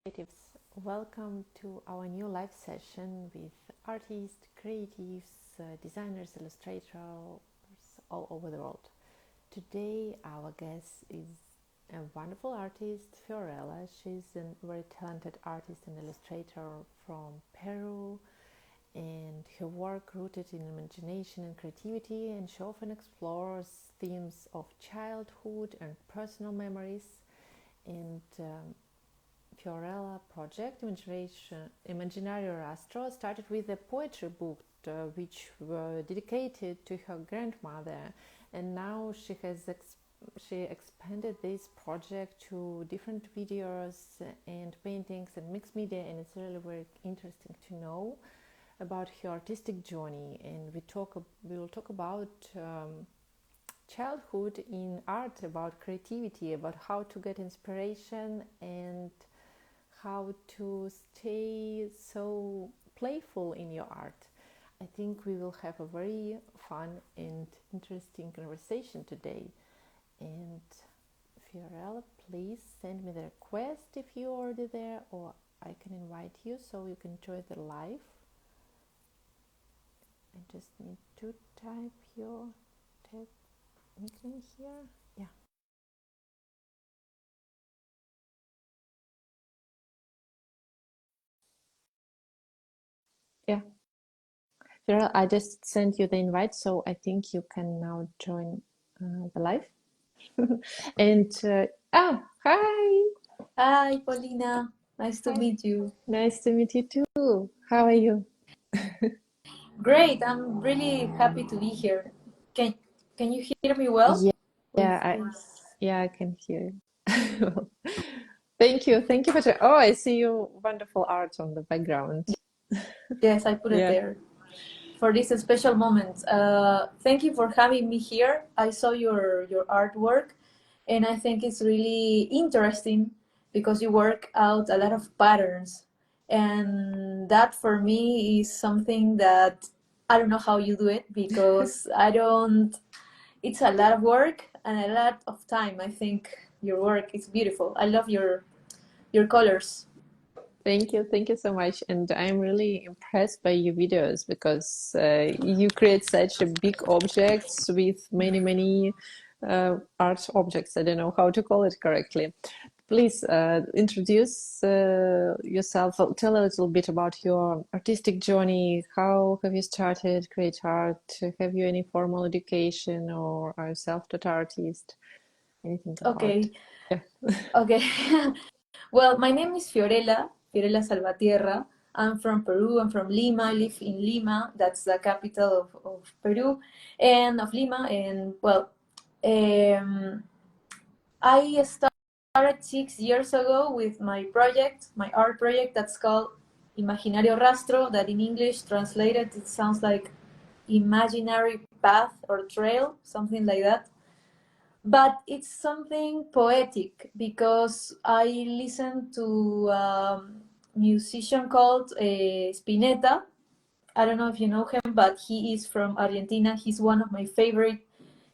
creatives, welcome to our new live session with artists, creatives, designers, illustrators all over the world. Today our guest is a wonderful artist, Fiorella. She's a very talented artist and illustrator from Peru, and her work rooted in imagination and creativity, and she often explores themes of childhood and personal memories. And Fiorella project, Immaginario Rastro, started with a poetry book which were dedicated to her grandmother, and now she expanded this project to different videos and paintings and mixed media, and it's really very interesting to know about her artistic journey. And we will talk about childhood in art, about creativity, about how to get inspiration and how to stay so playful in your art. I think we will have a very fun and interesting conversation today. And Fiorella, please send me the request if you're already there, or I can invite you so you can join the live. I just need to type your nickname here. Yeah. Yeah. Fiorella, I just sent you the invite, so I think you can now join the live. And hi. Hi, Paulina. Nice to Hi. meet you. Nice to meet you too. How are you? Great. I'm really happy to be here. Can can you hear me well? Yeah, With yeah, I this? yeah, I can hear you. Thank you. Thank you for oh, I see your wonderful art on the background. Yes, I put it Yeah. there for this special moment. Thank you for having me here. I saw your artwork, and I think it's really interesting because you work out a lot of patterns, and that for me is something that I don't know how you do it because I don't. It's a lot of work and a lot of time. I think your work is beautiful. I love your colors. Thank you so much. And I'm really impressed by your videos because you create such a big objects with many art objects. I don't know how to call it correctly. Please introduce yourself. Tell a little bit about your artistic journey. How have you started create art? Have you any formal education, or are you self-taught artist? Anything about? Okay, Yeah. okay. Well, my name is Fiorella Salvatierra. I'm from Peru. I'm from Lima. I live in Lima. That's the capital of Peru and of Lima. And well, um, I started 6 years ago with my project, my art project that's called Imaginario Rastro, that in English translated it sounds like imaginary path or trail, something like that. But it's something poetic because I listen to a musician called Spinetta. I don't know if you know him, but he is from Argentina. He's one of my favorite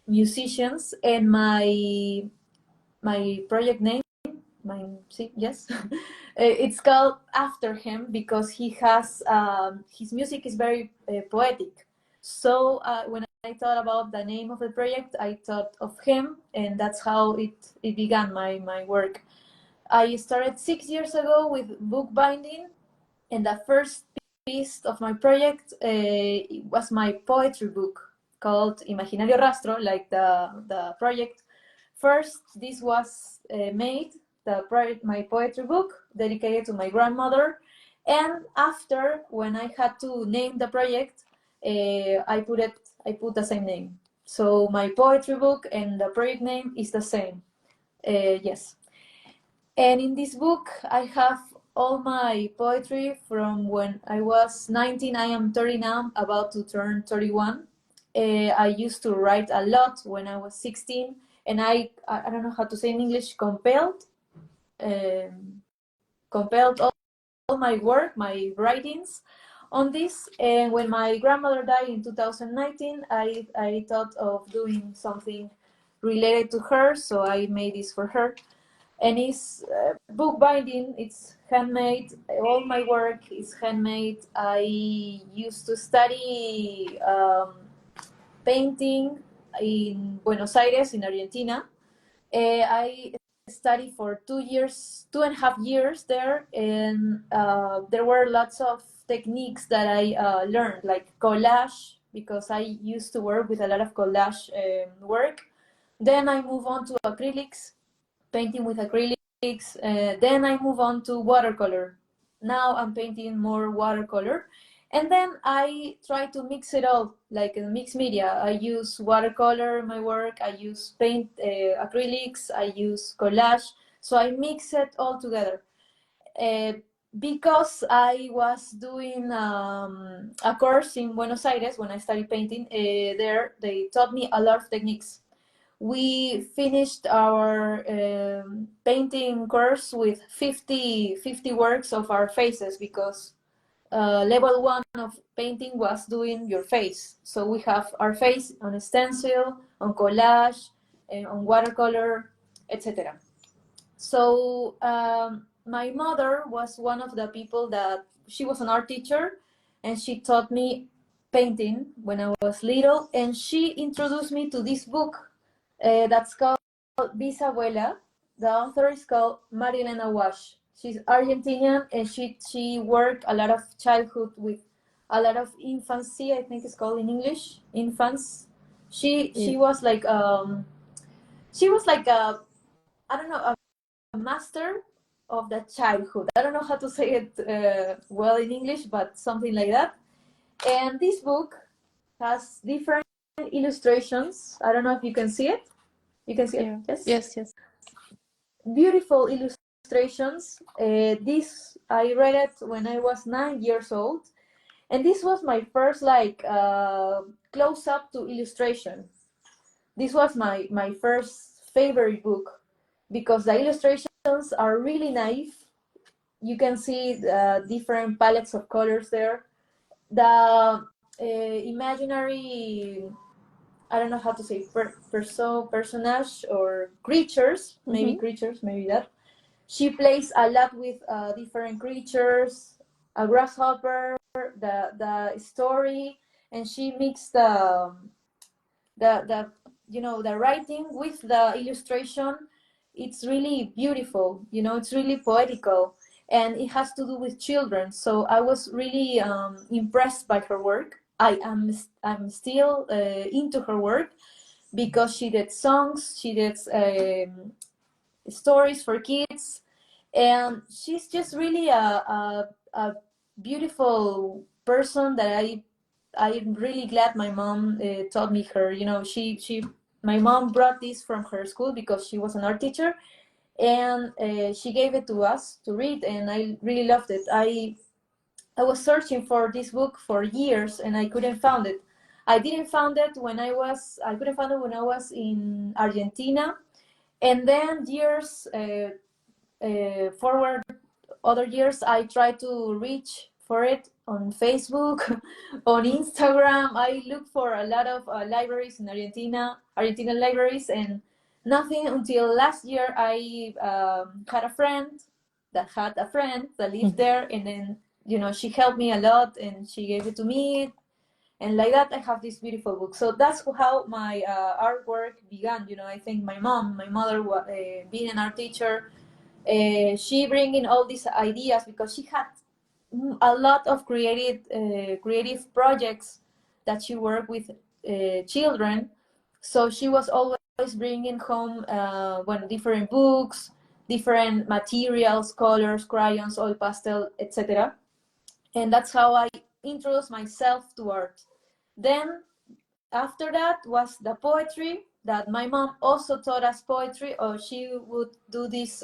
musicians, and my project name, my see, yes, it's called after him because he has his music is very poetic. So when I thought about the name of the project, I thought of him, and that's how it began my work. I started 6 years ago with bookbinding, and the first piece of my project was my poetry book called Imaginario Rastro, like the project. First, this was made, my poetry book dedicated to my grandmother. And after, when I had to name the project, I put the same name. So my poetry book and the project name is the same. Yes. And in this book, I have all my poetry from when I was 19. I am 30 now, about to turn 31. I used to write a lot when I was 16, and I don't know how to say in English, um, compelled all my work, my writings on this. And when my grandmother died in 2019, I thought of doing something related to her, so I made this for her. and it's book binding. It's handmade. All my work is handmade. I used to study painting in Buenos Aires, in Argentina. I studied for 2 years, 2.5 years there, and there were lots of techniques that I learned, like collage, because I used to work with a lot of collage work. Then I move on to acrylics, painting with acrylics. Then I move on to watercolor. Now I'm painting more watercolor. And then I try to mix it all, like a mixed media. I use watercolor in my work, I use paint, acrylics, I use collage. So I mix it all together. Uh, because I was doing a course in Buenos Aires when I studied painting, there they taught me a lot of techniques. We finished our painting course with 50 works of our faces, because level 1 of painting was doing your face. So we have our face on a stencil, on collage, on watercolor, etc. So my mother was one of the people that she was an art teacher, and she taught me painting when I was little, and she introduced me to this book that's called Bisabuela. The author is called Marilena Wash. She's Argentinian, and she worked a lot of childhood with a lot of infancy. I think it's called in English, infants. She was like she was like a, I don't know, a master of the childhood. I don't know how to say it well in English, but something like that. And this book has different illustrations. I don't know if you can see it. You can see it? Yes? Yes. Beautiful illustrations. This, I read it when I was 9 years old. And this was my first like close up to illustration. This was my first favorite book, because the illustrations are really naive. You can see the different palettes of colors there. The imaginary, I don't know how to say, personage or creatures, maybe creatures, maybe that. She plays a lot with different creatures, a grasshopper, the story, and she mixed the the writing with the illustration. It's really beautiful, it's really poetical, and it has to do with children. So I was really impressed by her work. I'm still into her work, because she did songs, she did stories for kids, and she's just really a beautiful person that I'm really glad my mom taught me her. My mom brought this from her school, because she was an art teacher, and she gave it to us to read, and I really loved it. I was searching for this book for years, and I couldn't find it. I didn't find it when I couldn't find it when I was in Argentina, and then years forward, other years, I try to reach for it on Facebook, on Instagram. I look for a lot of libraries in Argentinian libraries, and nothing until last year. I had a friend that lived there, and then she helped me a lot, and she gave it to me, and like that I have this beautiful book. So that's how my artwork began. I think my mother, being an art teacher, she bringing all these ideas, because she had a lot of creative projects that she worked with children. So she was always bringing home different books, different materials, colors, crayons, oil pastel, etc. And that's how I introduced myself to art. Then after that was the poetry, that my mom also taught us poetry, or she would do this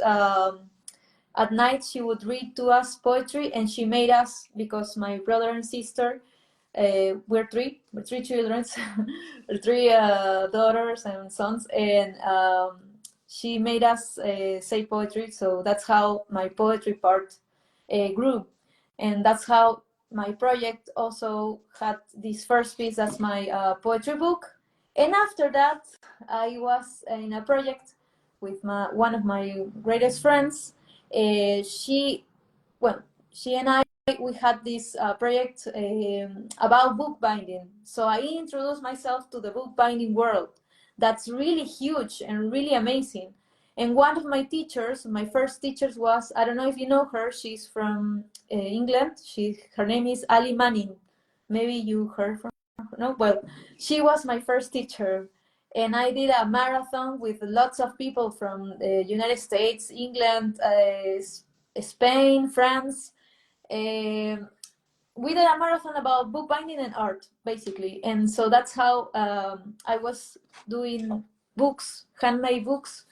at night. She would read to us poetry, and she made us, because my brother and sister, we're three children, three daughters and sons, and she made us say poetry. So that's how my poetry part grew, and that's how my project also had this first piece. That's my poetry book. And after that, I was in a project with one of my greatest friends. She, well, she and I, we had this project about bookbinding. So I introduced myself to the bookbinding world. That's really huge and really amazing. And one of my teachers, my first teachers was, I don't know if you know her, she's from England. Her name is Ali Manning. Maybe you heard from her, no? Well, she was my first teacher. And I did a marathon with lots of people from the United States, England, Spain, France. Um, we did a marathon about bookbinding and art, basically. And so that's how I was doing books, handmade books.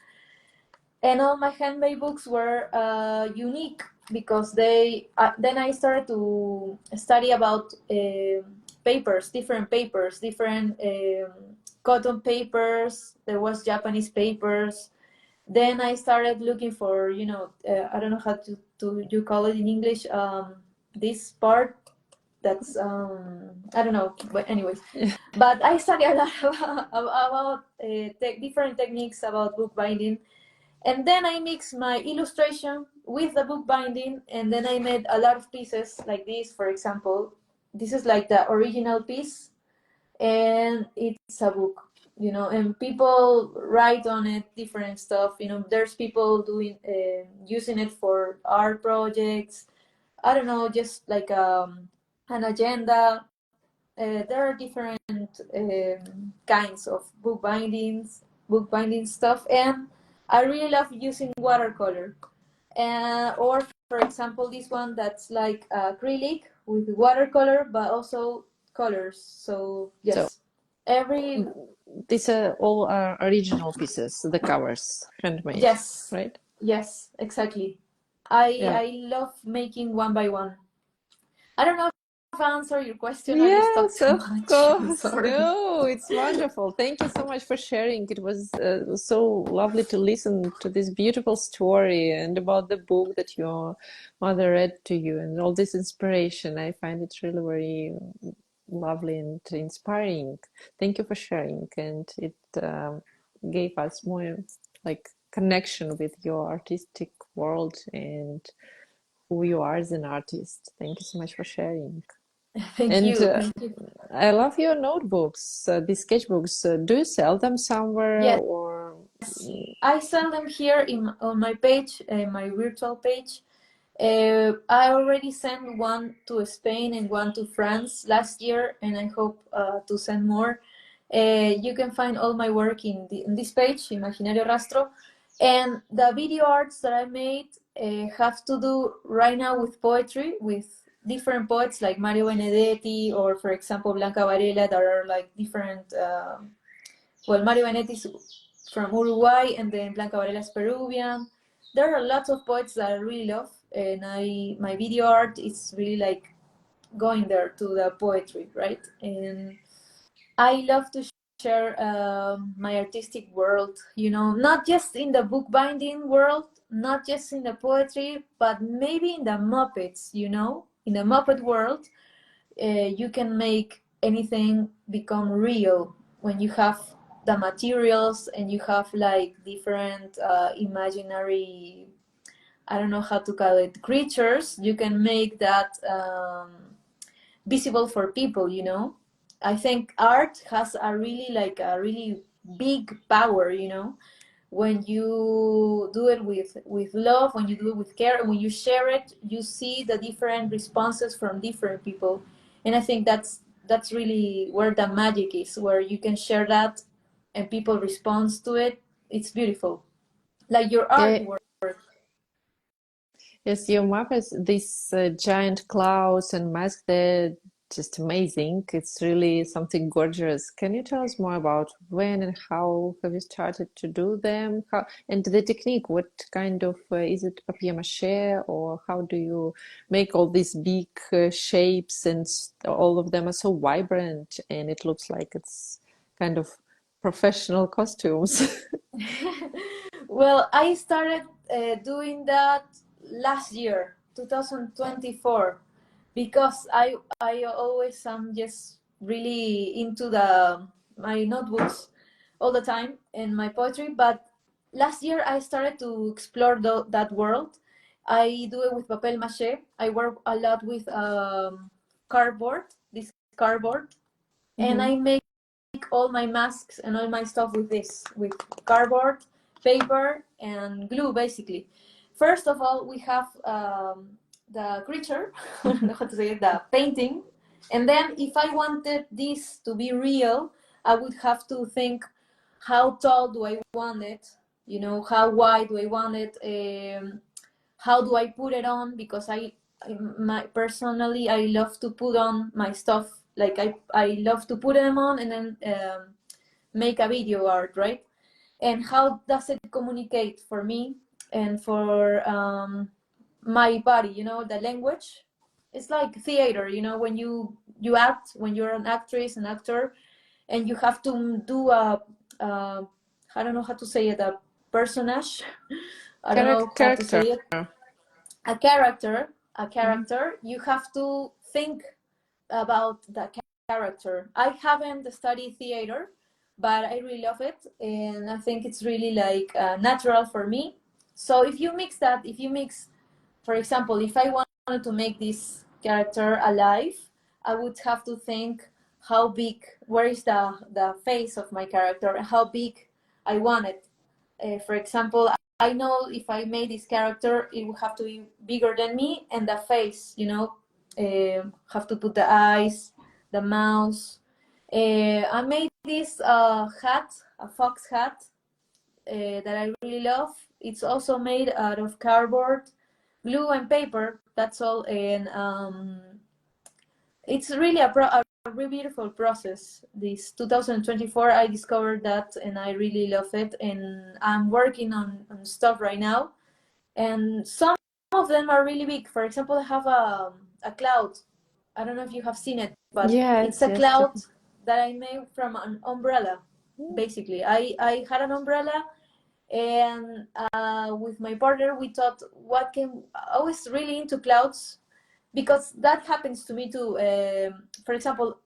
And all my handmade books were unique because then I started to study about papers, different cotton papers. There was Japanese papers. Then I started looking for, I don't know how to you call it in English, this part that's I don't know, but anyways. But I studied a lot about different techniques about bookbinding, and then I mixed my illustration with the bookbinding, and then I made a lot of pieces like this. For example, this is like the original piece, and it's a book, and people write on it different stuff. There's people doing using it for art projects. I don't know, just like an agenda. There are different kinds of bookbinding stuff, and I really love using watercolor. Or, for example, this one that's like acrylic with watercolor, but also colors. So So yes, every these are all original pieces, the covers, handmade, yes, right? yes, exactly. I Yeah. I love making one by one. I don't know if I answered your question. I just talked Yes, too of much. I'm course. sorry. No, it's wonderful. Thank you so much for sharing. It was so lovely to listen to this beautiful story and about the book that your mother read to you and all this inspiration. I find it really very lovely and inspiring. Thank you for sharing. And it gave us more like connection with your artistic world and who you are as an artist. Thank you so much for sharing. Thank And you. Thank you. I love your notebooks, these sketchbooks. Do you sell them somewhere Yes, or? I sell them here on my page, my virtual page. I already sent one to Spain and one to France last year, and I hope to send more. You can find all my work in this page, Imaginario Rastro. And the video arts that I made have to do right now with poetry, with different poets like Mario Benedetti or, for example, Blanca Varela, that are like different. Well, Mario Benedetti is from Uruguay, and then Blanca Varela is Peruvian. There are lots of poets that I really love, and my video art is really like going there to the poetry, right? And I love to share my artistic world, not just in the bookbinding world, not just in the poetry, but maybe in the Muppets, in the Muppet world. You can make anything become real when you have the materials and you have like different imaginary, I don't know how to call it, creatures. You can make that visible for people. I think art has a really big power, when you do it with love, when you do it with care, and when you share it, you see the different responses from different people. And I think that's really where the magic is, where you can share that and people respond to it. It's beautiful, like your Yeah, artwork. yes, your Muppets, these giant clouds and masks, they're just amazing. It's really something gorgeous. Can you tell us more about when and how have you started to do them? How and the technique, what kind of is it papier-mâché or how do you make all these big shapes and all of them are so vibrant and it looks like it's kind of professional costumes. Well, I started doing that last year, 2024, because I always am just really into the my notebooks all the time and my poetry. But last year I started to explore that world. I do it with papel mache. I work a lot with cardboard, this cardboard, and Mm-hmm. I make all my masks and all my stuff with this, with cardboard, paper, and glue, basically. First of all, we have the creature, I don't know how to say it, the painting. And then if I wanted this to be real, I would have to think, how tall do I want it? You know, how wide do I want it? How do I put it on? Because personally, I love to put on my stuff. Like I love to put them on and then make a video art, right? And how does it communicate for me and for my body? You know, the language. It's like theater. You know, when you act, when you're an actress, an actor, and you have to do a I don't know how to say it, a personage. I don't know how to Character. say it. A character, Mm-hmm. you have to think about the character. I haven't studied theater, but I really love it, and I think it's really like natural for me. So if you mix that, if you mix, for example, if I wanted to make this character alive, I would have to think how big, where is the face of my character, how big I want it. For example, I know if I made this character, it would have to be bigger than me, and the face, you know, have to put the eyes, the mouth. I made this hat, a fox hat, that I really love. It's also made out of cardboard, glue, and paper. That's all, and it's really a really beautiful process. This 2024, I discovered that, and I really love it. And I'm working on stuff right now, and some of them are really big. For example, I have a cloud. I don't know if you have seen it, but it's Yes, a yes. cloud that I made from an umbrella. Basically, I had an umbrella, and with my partner, we thought, what can I was really into clouds, because that happens to me too. For example,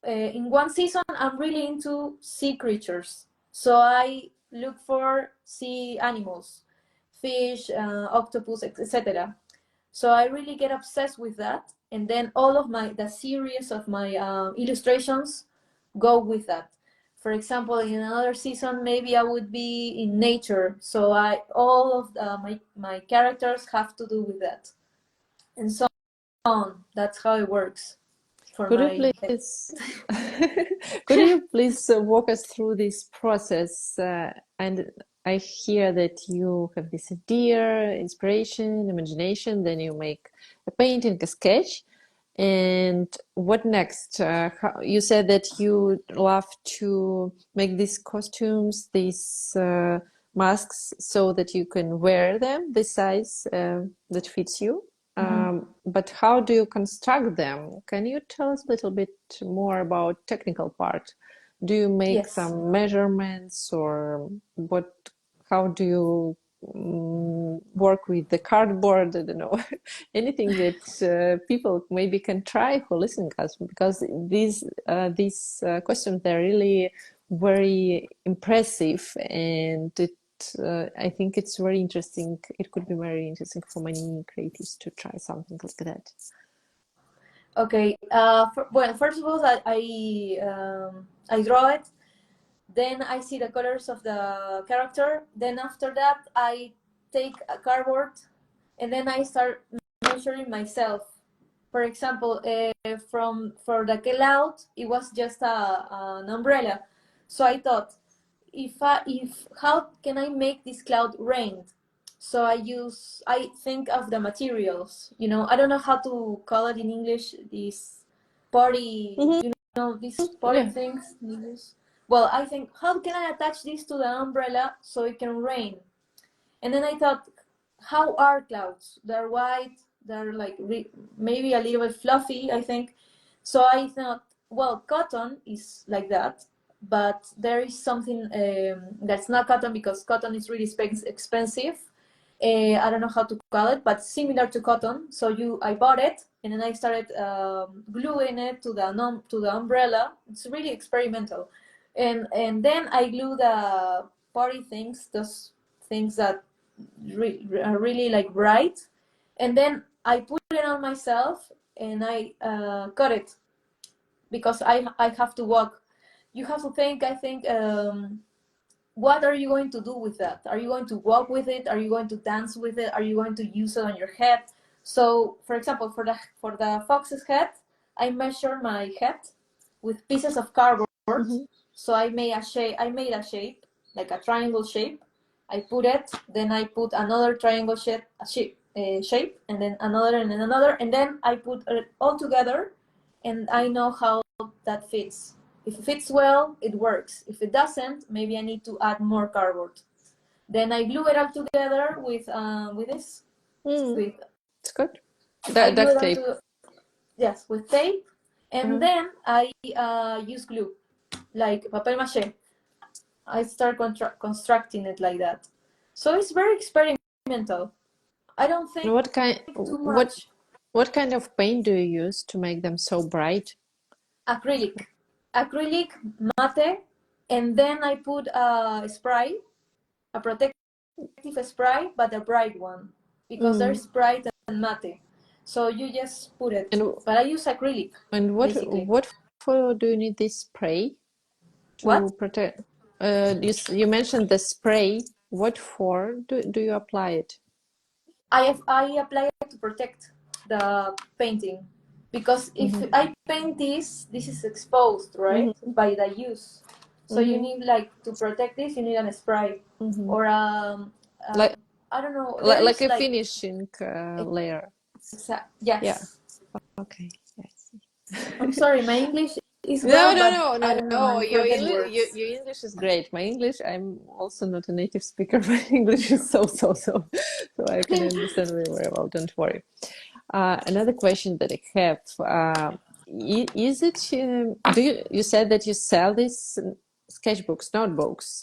in one season, I'm really into sea creatures, so I look for sea animals, fish, octopus, etc. So I really get obsessed with that, and then all of the series of my illustrations go with that. For example, in another season, maybe I would be in nature, so I all of my characters have to do with that, and so on. That's how it works for Could you my head. please could you please walk us through this process? And I hear that you have this idea, inspiration, imagination, then you make a painting, a sketch. And what next? You said that you love to make these costumes, these masks, so that you can wear them the size that fits you. Mhm. But how do you construct them? Can you tell us a little bit more about technical part? Do you make Yes. some measurements or what? How do you work with the cardboard? I don't know. Anything that people maybe can try who listen to us, because these questions, they're really very impressive, and I think it's very interesting. It could be very interesting for many creatives to try something like that. Okay. Well, first of all, I draw it. Then I see the colors of the character. Then after that, I take a cardboard, and then I start measuring myself. For example, from for the cloud, it was just an umbrella. So I thought, if how can I make this cloud rain? So I think of the materials. You know, I don't know how to call it in English. These party, Mhm. you know, these party Yeah. things. Well, I think, how can I attach this to the umbrella so it can rain? And then I thought, how are clouds? They're white, they're like maybe a little bit fluffy, I think. So I thought, well, cotton is like that, but there is something that's not cotton, because cotton is really expensive. I don't know how to call it, but similar to cotton. So I bought it, and then I started gluing it to the umbrella. It's really experimental, and then I glue the party things, those things that are really like bright, and then I put it on myself and I cut it because I have to walk. You have to think. I think. What are you going to do with that? Are you going to walk with it? Are you going to dance with it? Are you going to use it on your head? So, for example, for the fox's head, I measure my head with pieces of cardboard. Mm-hmm. So I made a shape. I made a shape, like a triangle shape. I put it. Then I put another triangle shape, and then another, and then another, and then I put it all together, and I know how that fits. If it fits well, it works. If it doesn't, maybe I need to add more cardboard. Then I glue it all together with this. Mm, With it's good. I glue Duct it all tape. to yes with tape, and Uh-huh. then I use glue like papier mâché. I start constructing it like that. So it's very experimental. I don't And think what kind too what much. what kind of paint do you use to make them so bright? Acrylic, mate, and then I put a spray, a protective spray, but a bright one, because Mm. there's bright and mate. So you just put it. And But I use acrylic, basically. what for do you need this spray What? to protect? You mentioned the spray. What for do you apply it? I apply it to protect the painting, because if Mm-hmm. I paint this is exposed, right, Mm-hmm. by the use. So you Mm-hmm. need, like, to protect this, you need a spray Mm-hmm. or Like I don't know. There like is a like finishing layer. Yeah. yes. Okay. Yes. I'm sorry, my English is No, well, no, but no, I no, don't know. no. I forget words. Your English is great. My English, I'm also not a native speaker. My English is so I can understand very well. Don't worry. Another question that I have, is it, you said that you sell these sketchbooks, notebooks,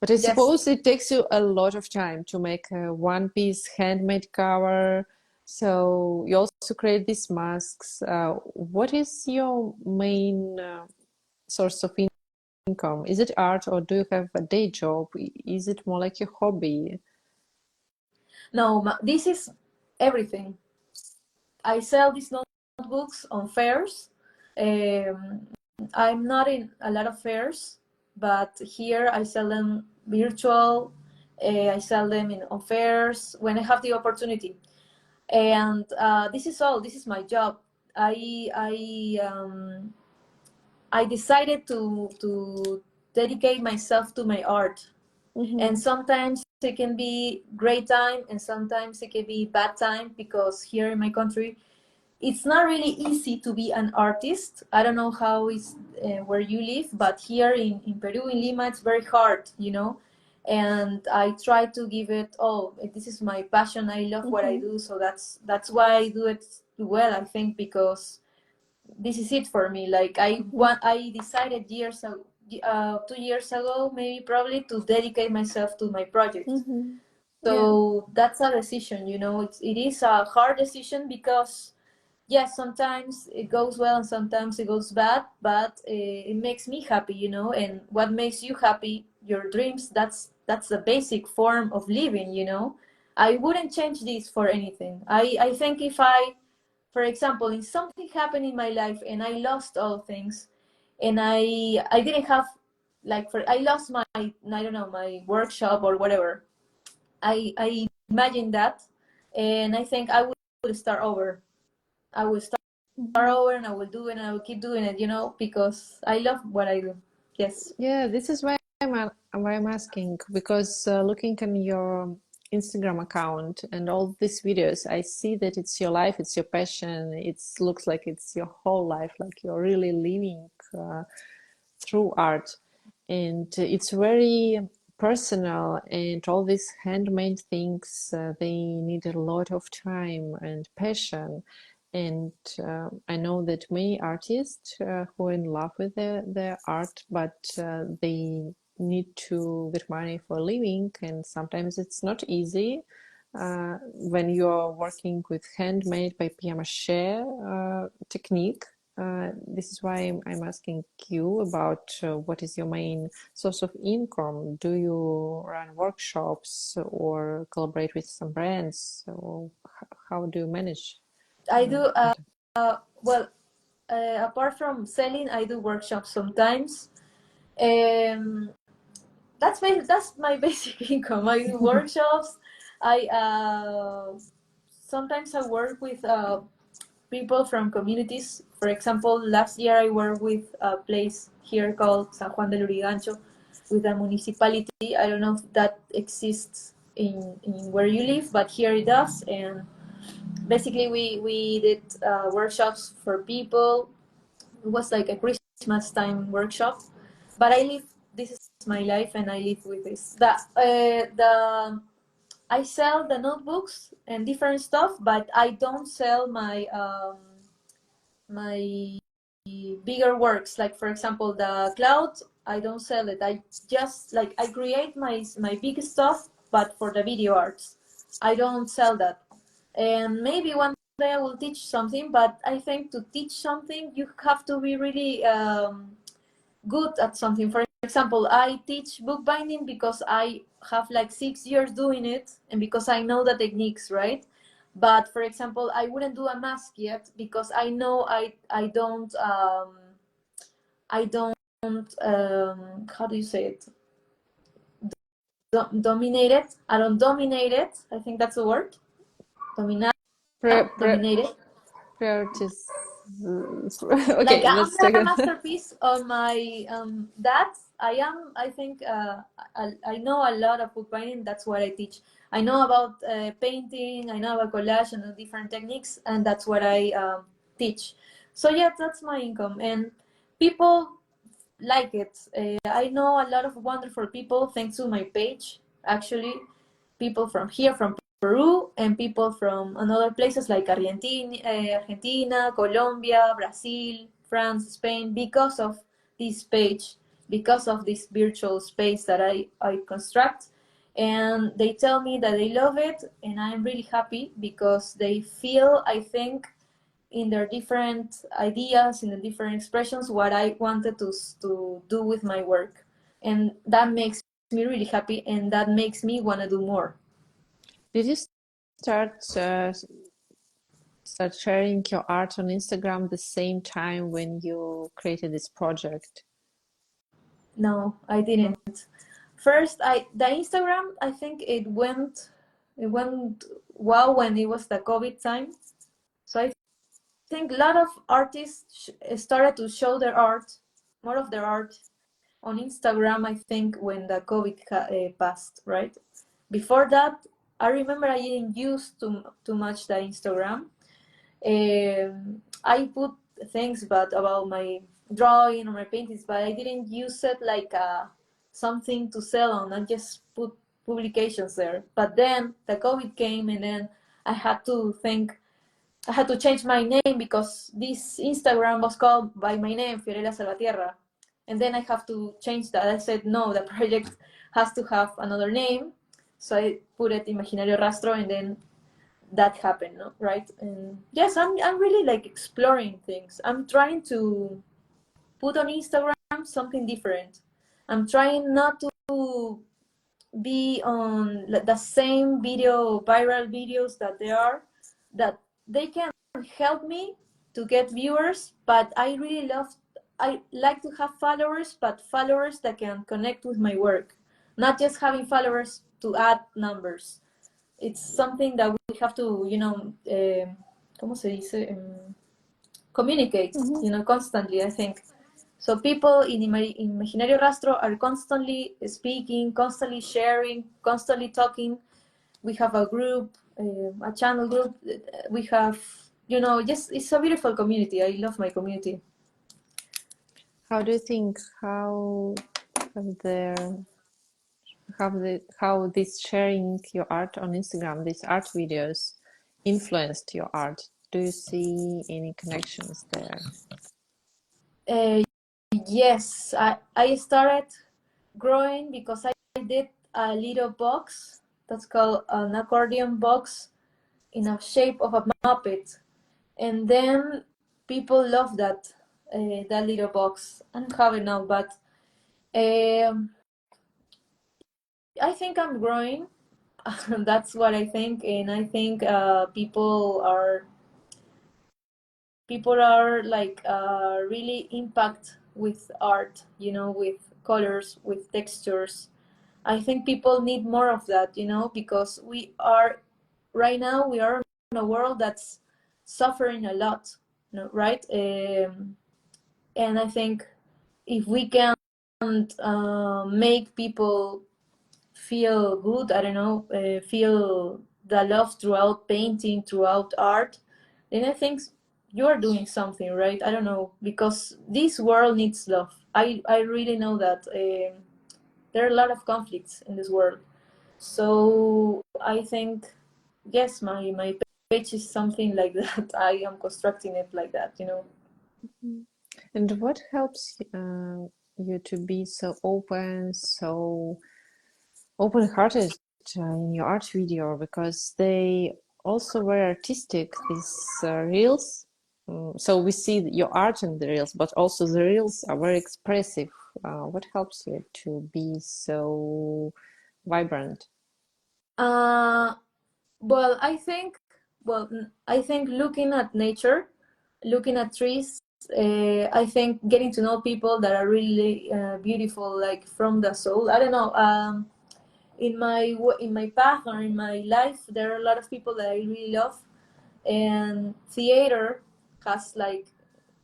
but I Yes. suppose it takes you a lot of time to make a one piece handmade cover. So you also create these masks. What is your main source of income? Is it art or do you have a day job? Is it more like a hobby? No, this is everything. I sell these notebooks on fairs. Um, I'm not in a lot of fairs, but here I sell them virtual. I sell them on fairs when I have the opportunity. And this is all. This is my job. I I um, I decided to dedicate myself to my art. And Mm-hmm. sometimes it can be great time, and sometimes it can be bad time, because here in my country it's not really easy to be an artist. I don't know how it's where you live, but here in Peru, in Lima, it's very hard, And I try to give it all. This is my passion. I love what I Mm-hmm. do, so that's why I do it well. I think because this is it for me. Like Mm-hmm. I decided 2 years ago, maybe probably, to dedicate myself to my project. Mm-hmm. Yeah. So that's a decision. It is a hard decision, because yes, sometimes it goes well and sometimes it goes bad, but it makes me happy, And what makes you happy, your dreams, that's the basic form of living. I wouldn't change this for anything. I think, if for example, if something happened in my life and I lost all things, and I didn't have, like, I lost my, I don't know, my workshop or whatever. I imagine that, and I think I would start over. I will start Mm-hmm. over, and I will do it, and I will keep doing it, because I love what I do. Yes. Yeah, this is why I'm asking because looking on your Instagram account and all these videos, I see that it's your life, it's your passion. It looks like it's your whole life, like you're really living through art, and it's very personal. And all these handmade things, they need a lot of time and passion. And I know that many artists who are in love with their art, but they need to get money for a living, and sometimes it's not easy when you're working with handmade papier-mâché technique. this is why I'm asking you about what is your main source of income. Do you run workshops or collaborate with some brands? Or how do you manage? I do. It? Well, apart from selling, I do workshops sometimes. Um, that's my basic income. I do workshops. I sometimes I work with people from communities. For example, last year I worked with a place here called San Juan del Urigancho with a municipality. I don't know if that exists in where you live, but here it does. And basically, we did workshops for people. It was like a Christmas time workshop. But I live, this is my life, and I live with this. I sell the notebooks and different stuff, but I don't sell my bigger works. Like for example, the cloud, I don't sell it. I just like I create my big stuff, but for the video arts, I don't sell that. And maybe one day I will teach something, but I think to teach something you have to be really good at something. For example, I teach bookbinding because I have like 6 years doing it and because I know the techniques, right? But for example, I wouldn't do a mask yet because I know I don't how do you say it? Dominate it. I don't dominate it. I think that's the word. Dominar, dominate it. Priorities. Like Okay, I'm let's not take a it. masterpiece on my that I think I know a lot of bookbinding. That's what I teach. I know about painting, I know about collage and the different techniques, and that's what I teach. So yeah, that's my income, and people like it. I know a lot of wonderful people thanks to my page. Actually, people from here, from Peru, and people from another places like Argentina, Colombia, Brazil, France, Spain, because of this page, because of this virtual space that I construct. And they tell me that they love it, and I'm really happy because they feel, I think, in their different ideas, in the different expressions, what I wanted to do with my work. And that makes me really happy, and that makes me want to do more. Did you start start sharing your art on Instagram the same time when you created this project? No, I didn't. First, the Instagram, I think it went well when it was the COVID time. So I think a lot of artists started to show their art, more of their art on Instagram. I think when the COVID passed, right? Before that, I remember I didn't use too much the Instagram. I put things but about my drawing or my paintings, but I didn't use it like something to sell on. I just put publications there. But then the COVID came, and then I had to think. I had to change my name because this Instagram was called by my name, Fiorella Salvatierra. And then I have to change that. I said, no, the project has to have another name. So I put it Imaginario Rastro, and then that happened, no? Right? And yes, I'm really like exploring things. I'm trying to put on Instagram something different. I'm trying not to be on the same viral videos that they are, that they can help me to get viewers, but I like to have followers, but followers that can connect with my work, not just having followers to add numbers. It's something that we have to, ¿cómo se dice? Communicate, Mhm. constantly, I think. So people in Imaginario Rastro are constantly speaking, constantly sharing, constantly talking. We have a group, a channel group. We have, just it's a beautiful community. I love my community. How do you think have their how this sharing your art on Instagram, these art videos, influenced your art? Do you see any connections there? Uh, yes, I started growing because I did a little box that's called an accordion box in a shape of a Muppet. And then people love that that little box. I don't have it now, but um, I think I'm growing. That's what I think, and I think people are like really impact with art, with colors, with textures. I think people need more of that, because we are right now we are in a world that's suffering a lot, right? And I think if we can make people feel good, I don't know, feel the love throughout painting, throughout art, then I think you're doing something right. I don't know, because this world needs love. I really know that there are a lot of conflicts in this world. So I think, yes, my page is something like that. I am constructing it like that. Mhm. And what helps you to be so open, so open-hearted in your art video? Because they also very artistic, these reels. So we see your art in the reels, but also the reels are very expressive. What helps you to be so vibrant? uh well I think looking at nature, looking at trees, I think getting to know people that are really beautiful, like from the soul. I don't know. In my path or in my life, there are a lot of people that I really love, and theater has like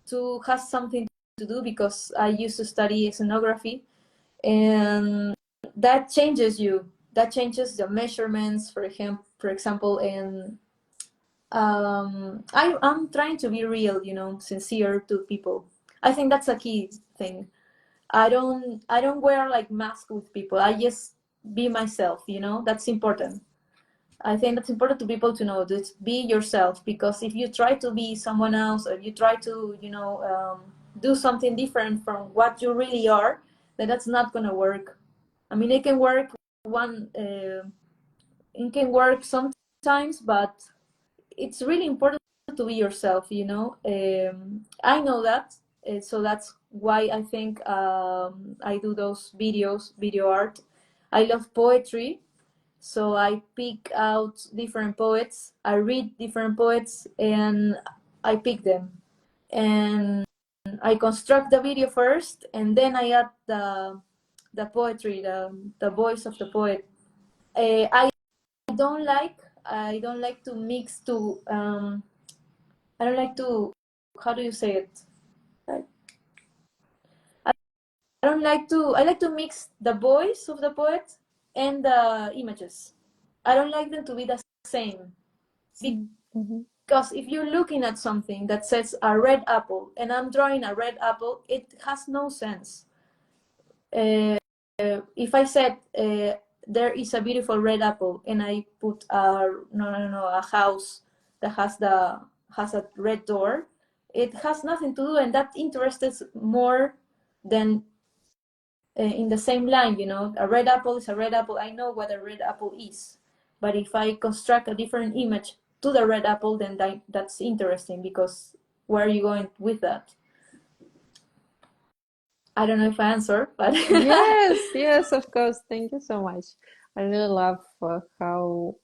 to has something to do, because I used to study scenography, and that changes you. That changes the measurements, for example, and I'm trying to be real, sincere to people. I think that's a key thing. I don't wear like mask with people. I just be myself. That's important. I think that's important to people to know that be yourself, because if you try to be someone else, or you try to do something different from what you really are, then that's not gonna work. I mean, one. It can work sometimes, but it's really important to be yourself. I know that, so that's why I think I do those video art. I love poetry, so I pick out different poets, I read different poets, and I pick them, and I construct the video first, and then I add the poetry, the voice of the poet. I don't like to mix to I don't like to, how do you say it? I I don't like to, I like to mix the voice of the poet and the images. I don't like them to be the same. Mm-hmm. Because if you're looking at something that says a red apple and I'm drawing a red apple, it has no sense. Uh, if I said there is a beautiful red apple and I put a house that has a red door, it has nothing to do, and that interests more than in the same line. A red apple is a red apple. I know what a red apple is, but if I construct a different image to the red apple, then that's interesting, because where are you going with that? I don't know if I answer, but Yes, yes, of course. Thank you so much. I really love how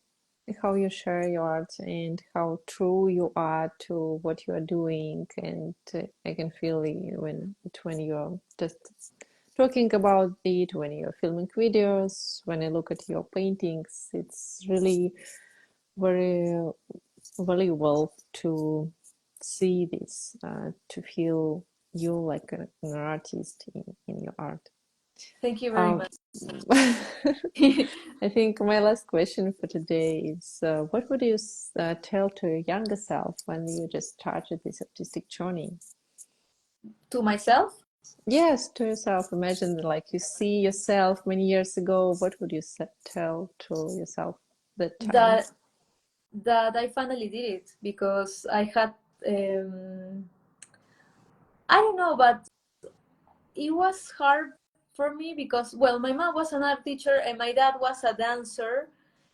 you share your art and how true you are to what you are doing, and I can feel you when you're just talking about it, when you're filming videos, when I look at your paintings. It's really very valuable to see this, to feel you like an artist in your art. thank you very Um, much. I think my last question for today is, what would you tell to your younger self when you just started this artistic journey? To myself, Yes, to yourself. Imagine like you see yourself many years ago. What would you tell to yourself that time? that I finally did it, because I had um, I don't know, but it was hard for me, because, well, my mom was an art teacher and my dad was a dancer,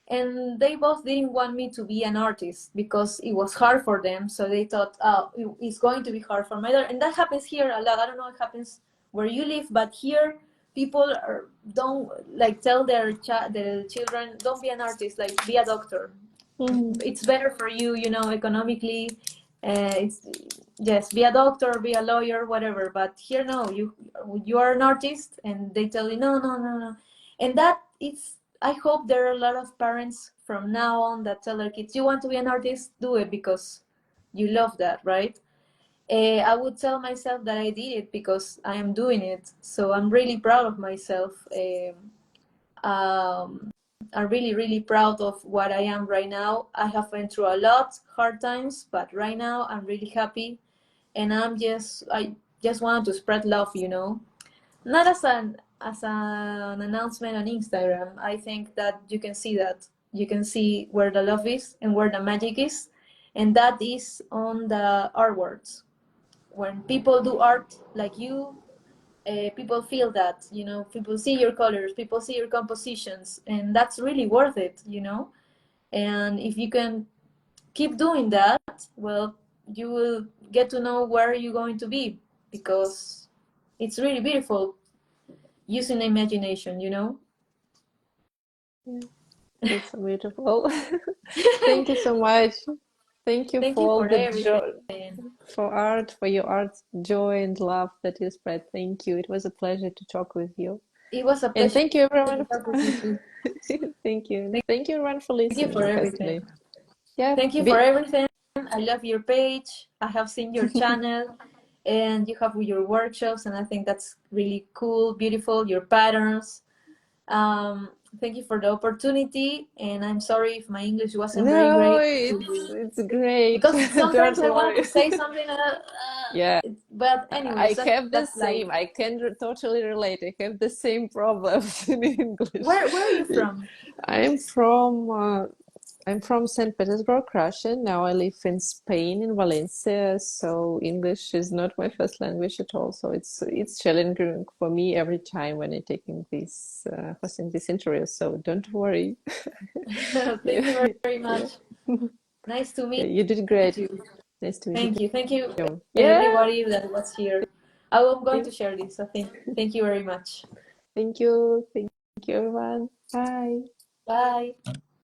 and they both didn't want me to be an artist because it was hard for them. So they thought, oh, it's going to be hard for my daughter. And that happens here a lot. I don't know what happens where you live, but here people don't like tell their children, don't be an artist, like be a doctor. Mhm. It's better for you, economically. It's yes, be a doctor, be a lawyer, whatever. But here, no, you are an artist, and they tell you no, no, no, no, and that it's. I hope there are a lot of parents from now on that tell their kids, you want to be an artist, do it because you love that, right? I would tell myself that I did it because I am doing it, so I'm really proud of myself. Um, I'm really, really proud of what I am right now. I have been through a lot hard times, but right now I'm really happy, and I just want to spread love, not as an announcement on Instagram. I think that you can see where the love is and where the magic is, and that is on the artworks. When people do art like you, people feel that, people see your colors, people see your compositions, and that's really worth it. And if you can keep doing that, well, you will get to know where you're going to be, because it's really beautiful using imagination. Yeah, that's so beautiful. Thank you so much. Thank you Thank for you all for the everything. joy, for art, for your art, joy and love that you spread. Thank you. It was a pleasure to talk with you. It was a And pleasure thank you to everyone. talk with you too. Thank you. Thank Thank you everyone for you for listening everything. personally. Yeah, Thank you for be everything. I love your page. I have seen your channel, and you have your workshops, and I think that's really cool, beautiful, your patterns. Um, Thank you for the opportunity, and I'm sorry if my English wasn't very no, great it's great. because sometimes Don't I want to worry. say something, Yeah, but I anyways, that's have the that's life. same. I can totally relate. I have the same problems in English. Where are you from? I'm from I'm from St. Petersburg, Russia. Now I live in Spain, in Valencia. So English is not my first language at all. So it's challenging for me every time when I'm taking this hosting this interview. So don't worry. Thank you Yeah, very yeah, much. Nice to yeah. meet You did great. you. Nice to meet Thank you. Thank you, you. Yeah. everybody that was here. I'm going Yeah. to share this. So thank you very much. Thank you. Thank you, everyone. Bye. Bye.